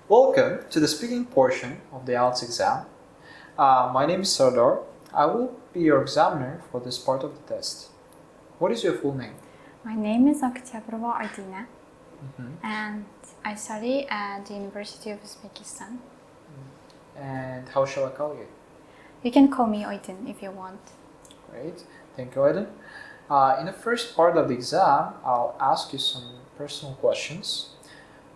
Welcome to the speaking portion of the IELTS exam. My name is Sardar. I will be your examiner for this part of the test. What is your full name? My name is Oktyabrova Aydina, and I study at the University of Uzbekistan. And how shall I call you? You can call me Aydin if you want. Great, thank you, Aydin. In the first part of the exam, I'll ask you some personal questions.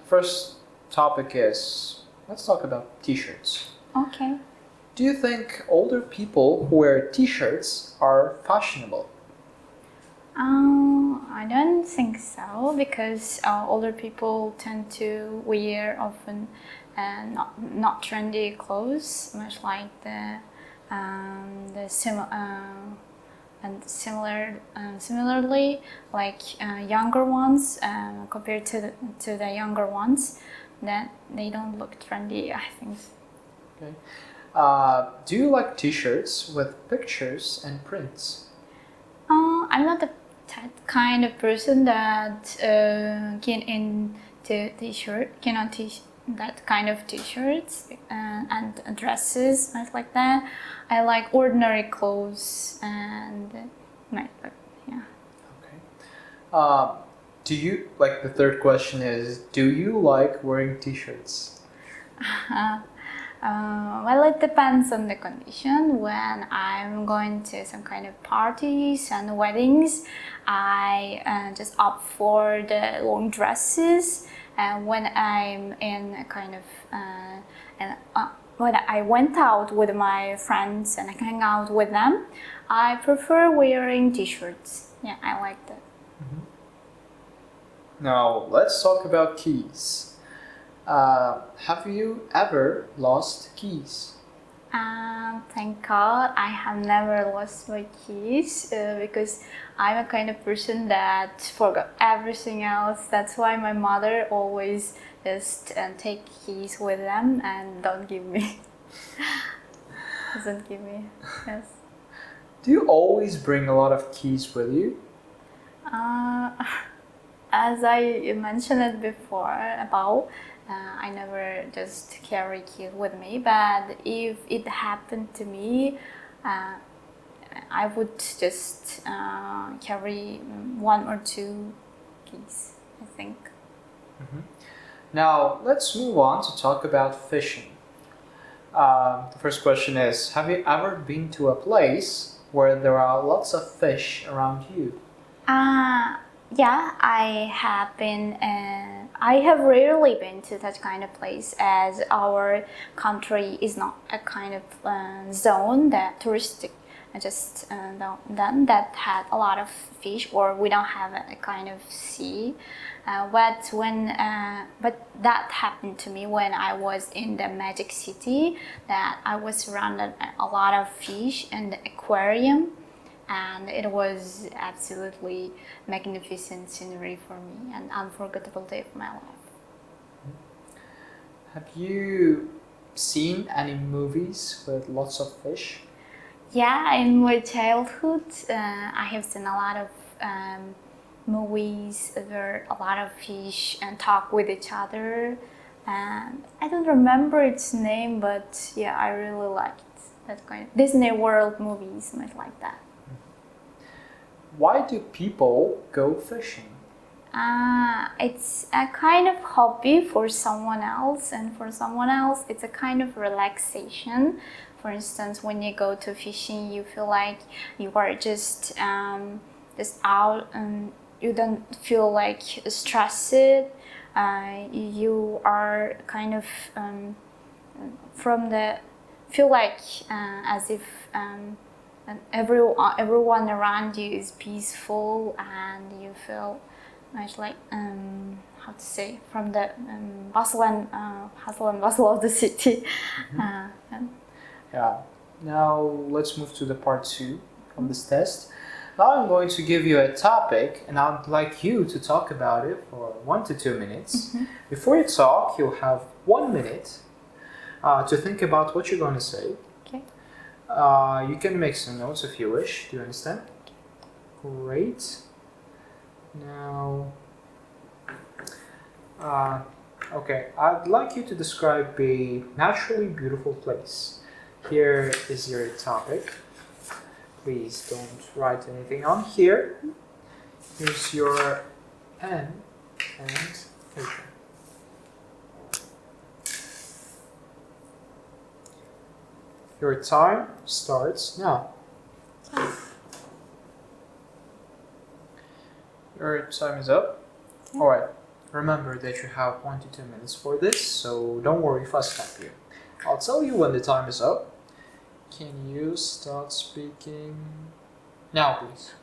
The first topic is, let's talk about t-shirts. Okay. Do you think older people who wear t-shirts are fashionable? I don't think so, because older people tend to wear often not trendy clothes, much like similarly like younger ones compared to the younger ones, that they don't look trendy, I think. Okay. Do you like t-shirts with pictures and prints? I'm not that kind of person that can that kind of t-shirts and dresses, things like that. I like ordinary clothes and yeah. Okay. Do you like, the third question is, do you like wearing t-shirts? Well, it depends on the condition. When I'm going to some kind of parties and weddings, I just opt for the long dresses. And when I'm in a kind of when I went out with my friends and I hang out with them, I prefer wearing t-shirts. Yeah, I like that. Now, let's talk about keys. Have you ever lost keys? Thank God I have never lost my keys because I'm a kind of person that forgot everything else. That's why my mother always just take keys with them and don't give me. Doesn't give me. Yes. Do you always bring a lot of keys with you? As I mentioned it before about, I never just carry keys with me, but if it happened to me, I would just carry one or two keys, I think. Now, let's move on to talk about fishing. The first question is, have you ever been to a place where there are lots of fish around you? Yeah, I have been. I have rarely been to that kind of place, as our country is not a kind of zone that touristic, just that had a lot of fish, or we don't have a kind of sea. But that happened to me when I was in the Magic City. That I was surrounded a lot of fish in the aquarium. And it was absolutely magnificent scenery for me, an unforgettable day of my life. Have you seen any movies with lots of fish? Yeah, in my childhood, I have seen a lot of movies where a lot of fish and talk with each other. And I don't remember its name, but yeah, I really liked that kind of Disney World movies, much like that. Why do people go fishing? It's a kind of hobby for someone else, and for someone else it's a kind of relaxation. For instance, when you go to fishing, you feel like you are just out and you don't feel like stressed. You are kind of feel like as if and everyone around you is peaceful, and you feel much like how to say, from the hustle and bustle of the city. Yeah. Now let's move to the part 2 of this test. Now I'm going to give you a topic, and I'd like you to talk about it for 1 to 2 minutes. Before you talk, you'll have 1 minute to think about what you're going to say. You can make some notes if you wish. Do you understand? Great. Now, Okay, I'd like you to describe a naturally beautiful place. Here is your topic. Please don't write anything on here. Here's your pen and paper. Your time starts now. Your time is up. Alright, remember that you have 1 to 2 minutes for this, so don't worry if I stop you. I'll tell you when the time is up. Can you start speaking now, please?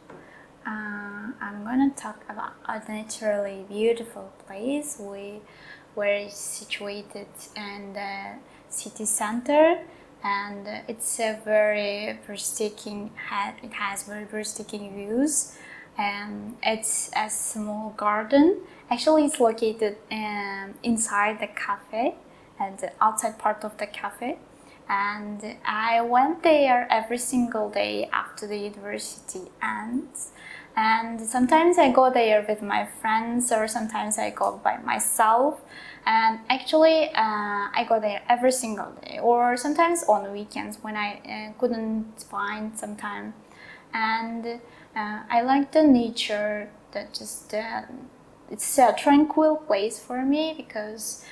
I'm gonna talk about a naturally beautiful place where it's situated in the city center, and it's a very breathtaking. It has very breathtaking views, and it's a small garden. Actually, it's located inside the cafe, at the outside part of the cafe. And I went there every single day after the university ends. And sometimes I go there with my friends, or sometimes I go by myself. And actually, I go there every single day, or sometimes on weekends when I couldn't find some time. And I like the nature. That just it's a tranquil place for me because.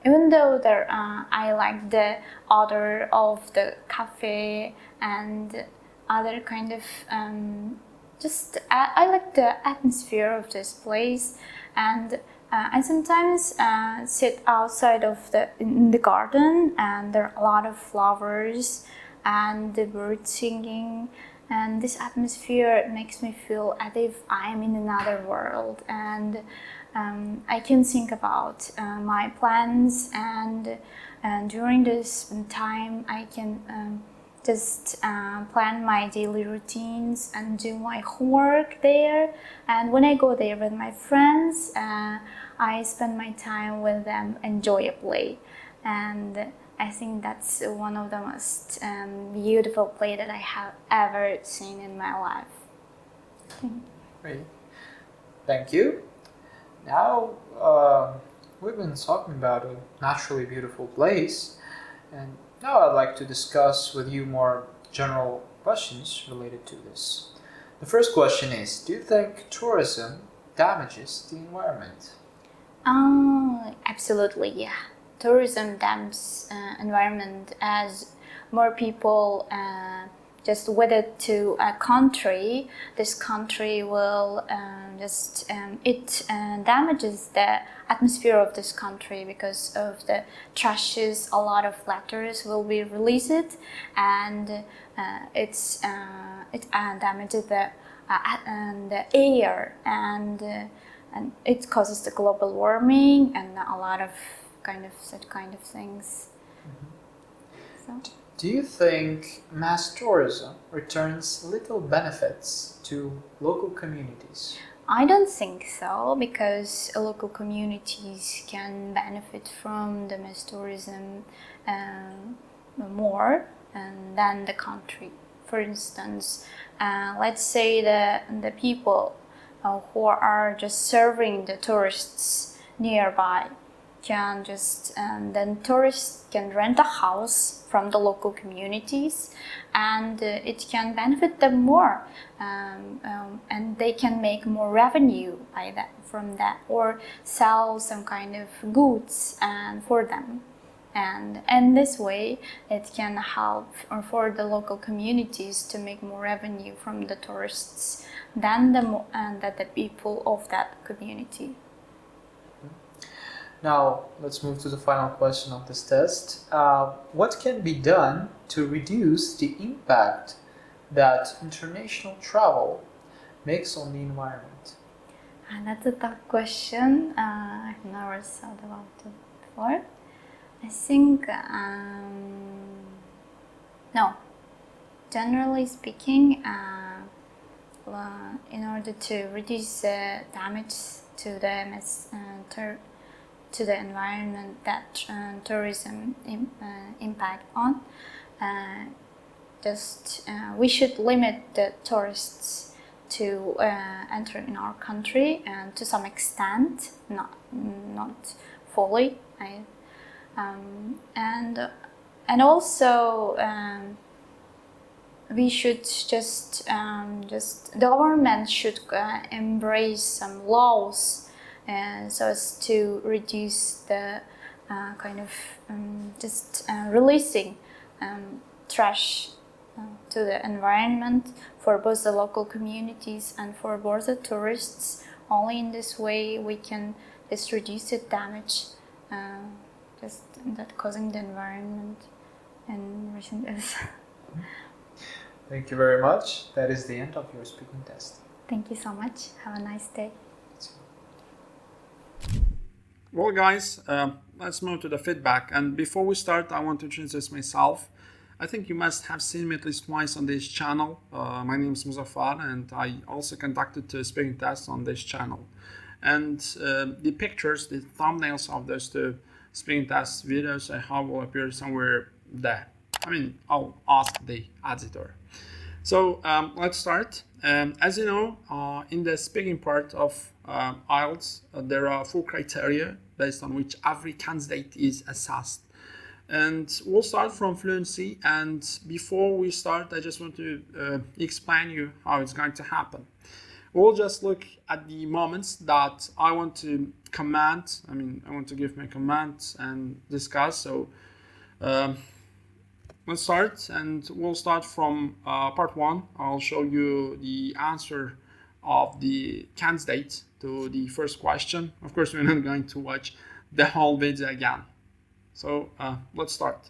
Even though I like the odor of the cafe and other kind of I like the atmosphere of this place, and I sometimes sit outside of in the garden, and there are a lot of flowers and the birds singing, and this atmosphere makes me feel as if I am in another world, and I can think about my plans, and during this time I can just plan my daily routines and do my homework there. And when I go there with my friends, I spend my time with them enjoyably, and I think that's one of the most beautiful plays that I have ever seen in my life. Great. Thank you. Now, we've been talking about a naturally beautiful place, and now I'd like to discuss with you more general questions related to this. The first question is, do you think tourism damages the environment? Absolutely, yeah. Tourism damages environment as more people just visit to a country. This country will it damages the atmosphere of this country because of the trashes. A lot of letters will be released, and it damages the air, and it causes the global warming and a lot of such kind of things. So. Do you think mass tourism returns little benefits to local communities? I don't think so, because local communities can benefit from the mass tourism more than the country. For instance, let's say the people who are just serving the tourists nearby can just then tourists can rent a house from the local communities, and it can benefit them more, and they can make more revenue from that, or sell some kind of goods for them, and this way it can help for the local communities to make more revenue from the tourists than the people of that community. Now, let's move to the final question of this test. What can be done to reduce the impact that international travel makes on the environment? That's a tough question. I've never thought about it before. I think, no. Generally speaking, in order to reduce the damage to the environment that tourism impact on, we should limit the tourists to enter in our country, and to some extent, not fully. And also we should just the government should embrace some laws so as to reduce the kind of releasing trash to the environment for both the local communities and for both the tourists. Only in this way we can just reduce the damage that causing the environment and recent us. Thank you very much. That is the end of your speaking test. Thank you so much. Have a nice day. Well, guys, let's move to the feedback. And before we start, I want to introduce myself. I think you must have seen me at least twice on this channel. My name is Muzaffar, and I also conducted two speaking tests on this channel. And the pictures, the thumbnails of those two speaking test videos, I hope will appear somewhere there. I mean, I'll ask the editor. So let's start. As you know, in the speaking part of IELTS, there are 4 criteria based on which every candidate is assessed. And we'll start from fluency. And before we start, I just want to explain you how it's going to happen. We'll just look at the moments that I want to comment. I want to give my comments and discuss. So let's start, and we'll start from part 1. I'll show you the answer of the candidate to the first question. Of course, we're not going to watch the whole video again. So let's start.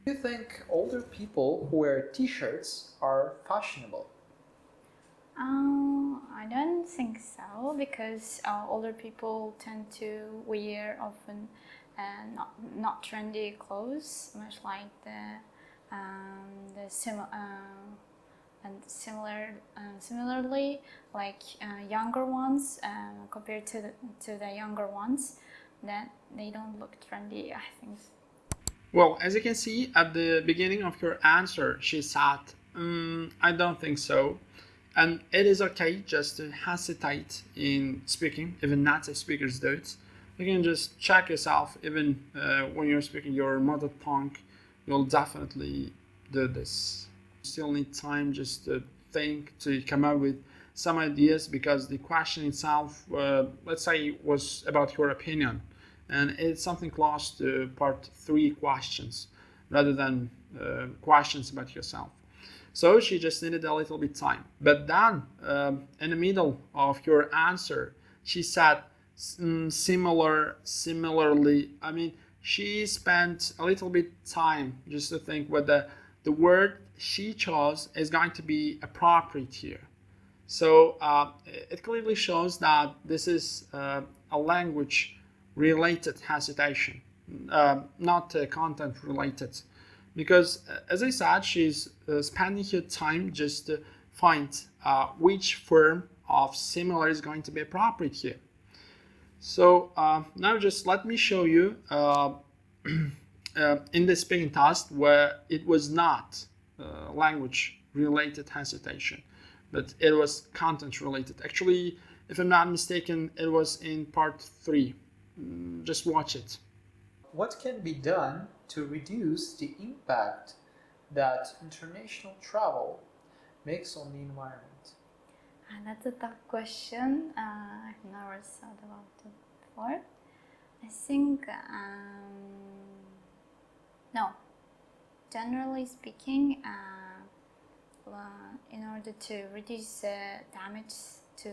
Do you think older people who wear t-shirts are fashionable? I don't think so, because older people tend to wear often not trendy clothes, much like similarly like younger ones compared to the younger ones, that they don't look trendy, I think. Well, as you can see at the beginning of your answer, she said, I don't think so. And it is okay just to hesitate in speaking, even native speakers do it. You can just check yourself, even when you're speaking your mother tongue, you'll definitely do this. You still need time just to think, to come up with some ideas, because the question itself, let's say, was about your opinion. And it's something close to part 3 questions, rather than questions about yourself. So she just needed a little bit time. But then, in the middle of your answer, she said, similarly. She spent a little bit time just to think whether the word she chose is going to be appropriate here. So it clearly shows that this is a language-related hesitation, not content-related. Because, as I said, she's spending her time just to find which form of similar is going to be appropriate here. So now just let me show you in the speaking test where it was not language-related hesitation, but it was content-related. Actually, if I'm not mistaken, it was in part 3. Just watch it. What can be done to reduce the impact that international travel makes on the environment? That's a tough question. I've never thought about it before. I think, no. Generally speaking, in order to reduce damage to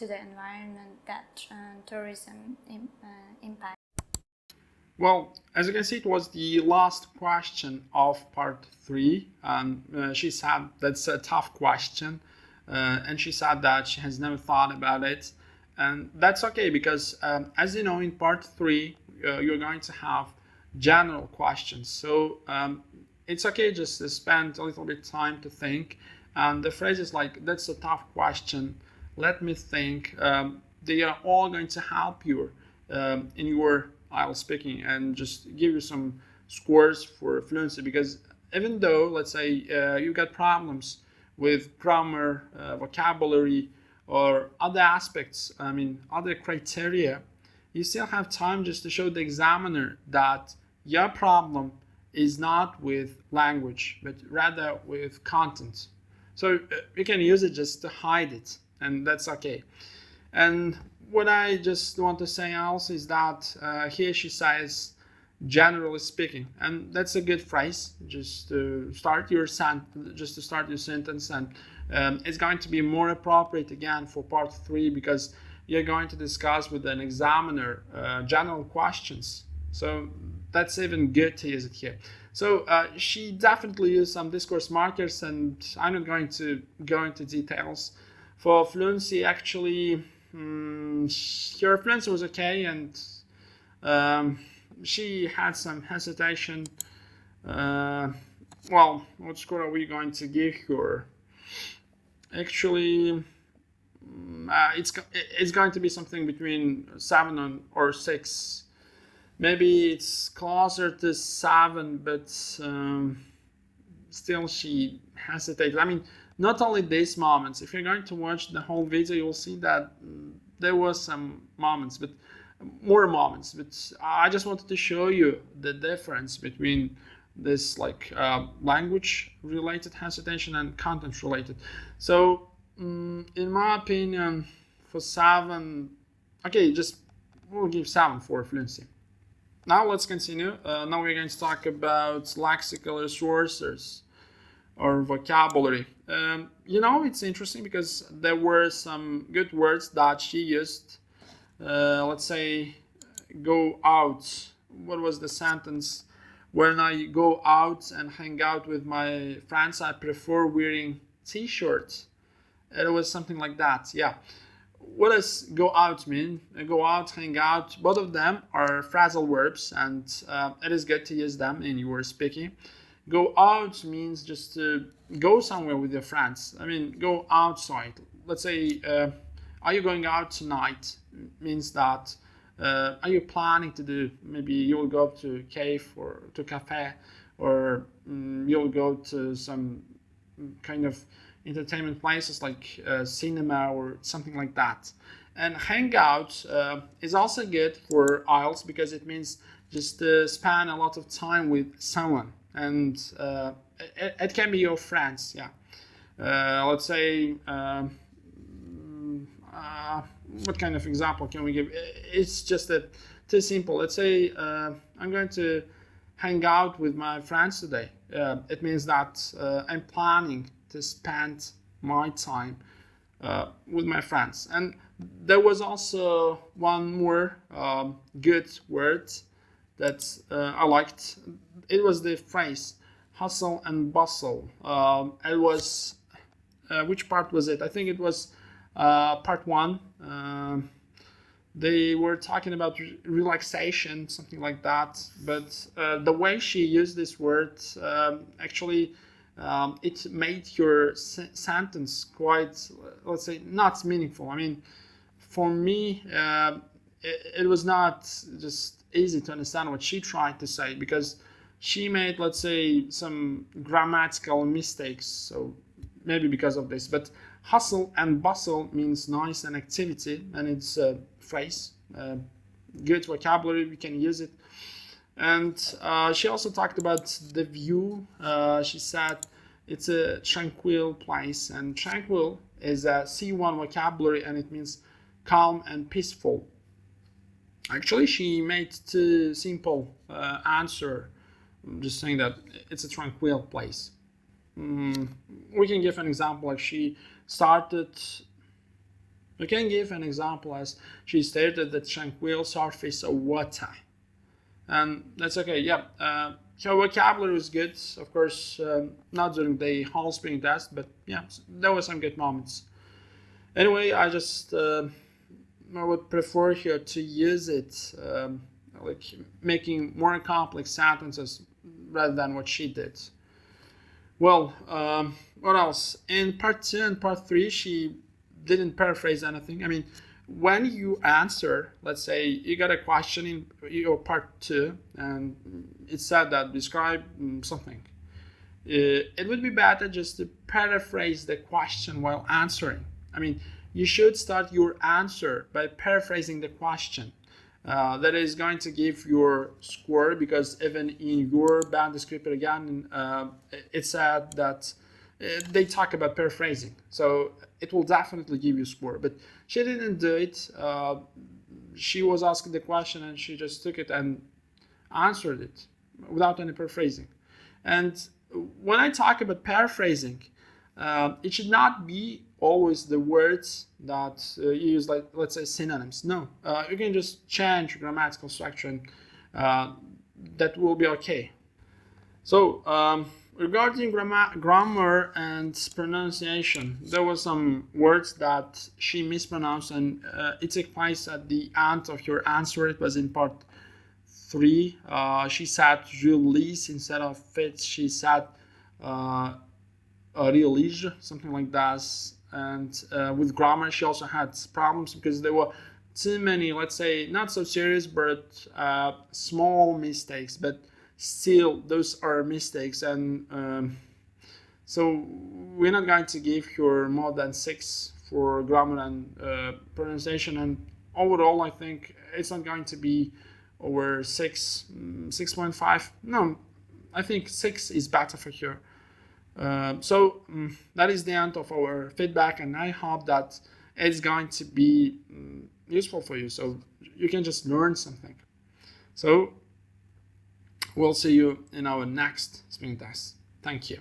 the environment that tourism impact. Well, as you can see, it was the last question of part 3, and she said that's a tough question, and she said that she has never thought about it, and that's okay, because as you know, in part 3 you're going to have general questions, so it's okay just to spend a little bit time to think, and the phrases like that's a tough question, let me think, they are all going to help you in your IELTS speaking and just give you some scores for fluency. Because even though, let's say, you got problems with grammar, vocabulary, or other aspects, other criteria, you still have time just to show the examiner that your problem is not with language, but rather with content. So you can use it just to hide it, and that's okay. And what I just want to say also is that here she says, generally speaking, and that's a good phrase just to start your sentence, and it's going to be more appropriate again for part 3 because you're going to discuss with an examiner general questions. So that's even good to use it here. So she definitely used some discourse markers, and I'm not going to go into details. For fluency, actually, her fluency was okay, and she had some hesitation. Well, what score are we going to give her? Actually, it's going to be something between 7 or 6. Maybe it's closer to 7, but still she hesitated. I mean, not only these moments. If you're going to watch the whole video, you'll see that there was some moments, but more moments. But I just wanted to show you the difference between this language-related hesitation and content-related. So, in my opinion, for 7, okay, we'll give 7 for fluency. Now let's continue. Now we're going to talk about lexical resources or vocabulary. It's interesting because there were some good words that she used. Let's say, go out. What was the sentence? When I go out and hang out with my friends, I prefer wearing t-shirts. It was something like that, yeah. What does go out mean? Go out, hang out, both of them are phrasal verbs, and it is good to use them in your speaking. Go out means just to go somewhere with your friends. I mean, go outside. Let's say, are you going out tonight? Means that, are you planning to do, maybe you'll go to a cave or to a cafe, or you'll go to some kind of entertainment places like cinema or something like that. And hang out is also good for IELTS because it means just to spend a lot of time with someone, and it can be your friends, yeah. Let's say, what kind of example can we give? It's just too simple. Let's say I'm going to hang out with my friends today. It means that I'm planning to spend my time with my friends. And there was also one more good word that I liked. It was the phrase hustle and bustle. It was, which part was it? I think it was part 1. They were talking about relaxation, something like that. But the way she used this word, actually, it made your sentence quite, let's say, not meaningful. I mean, for me, it was not just easy to understand what she tried to say because she made, let's say, some grammatical mistakes. So maybe because of this. But hustle and bustle means noise and activity, and it's a phrase, good vocabulary, we can use it. And she also talked about the view. She said it's a tranquil place, and tranquil is a C1 vocabulary, and it means calm and peaceful. Actually, she made too simple answer, just saying that it's a tranquil place. We can give an example like we can give an example as she stated the tranquil surface of water. And that's okay, yeah. Her vocabulary was good, of course, not during the whole speaking test, but yeah, there were some good moments. Anyway, I just I would prefer here to use it like making more complex sentences rather than what she did. Well, what else? In part 2 and part 3, she didn't paraphrase anything. I mean, when you answer, let's say you got a question in your part 2, and it said that describe something. it would be better just to paraphrase the question while answering. I mean, you should start your answer by paraphrasing the question. That is going to give your score, because even in your band script again, it said that they talk about paraphrasing. So it will definitely give you score. But she didn't do it. She was asking the question and she just took it and answered it without any paraphrasing. And when I talk about paraphrasing, it should not be always the words that you use, like, let's say, synonyms. No, you can just change grammatical structure, and that will be okay. So regarding grammar and pronunciation, there were some words that she mispronounced, and it took place at the end of your answer. It was in part 3. She said release instead of it. She said release, something like that. And with grammar, she also had problems because there were too many, let's say, not so serious, but small mistakes. But still, those are mistakes. And so we're not going to give her more than 6 for grammar and pronunciation. And overall, I think it's not going to be over 6.5. No, I think 6 is better for her. So that is the end of our feedback, and I hope that it's going to be useful for you, so you can just learn something. So we'll see you in our next speaking test. Thank you.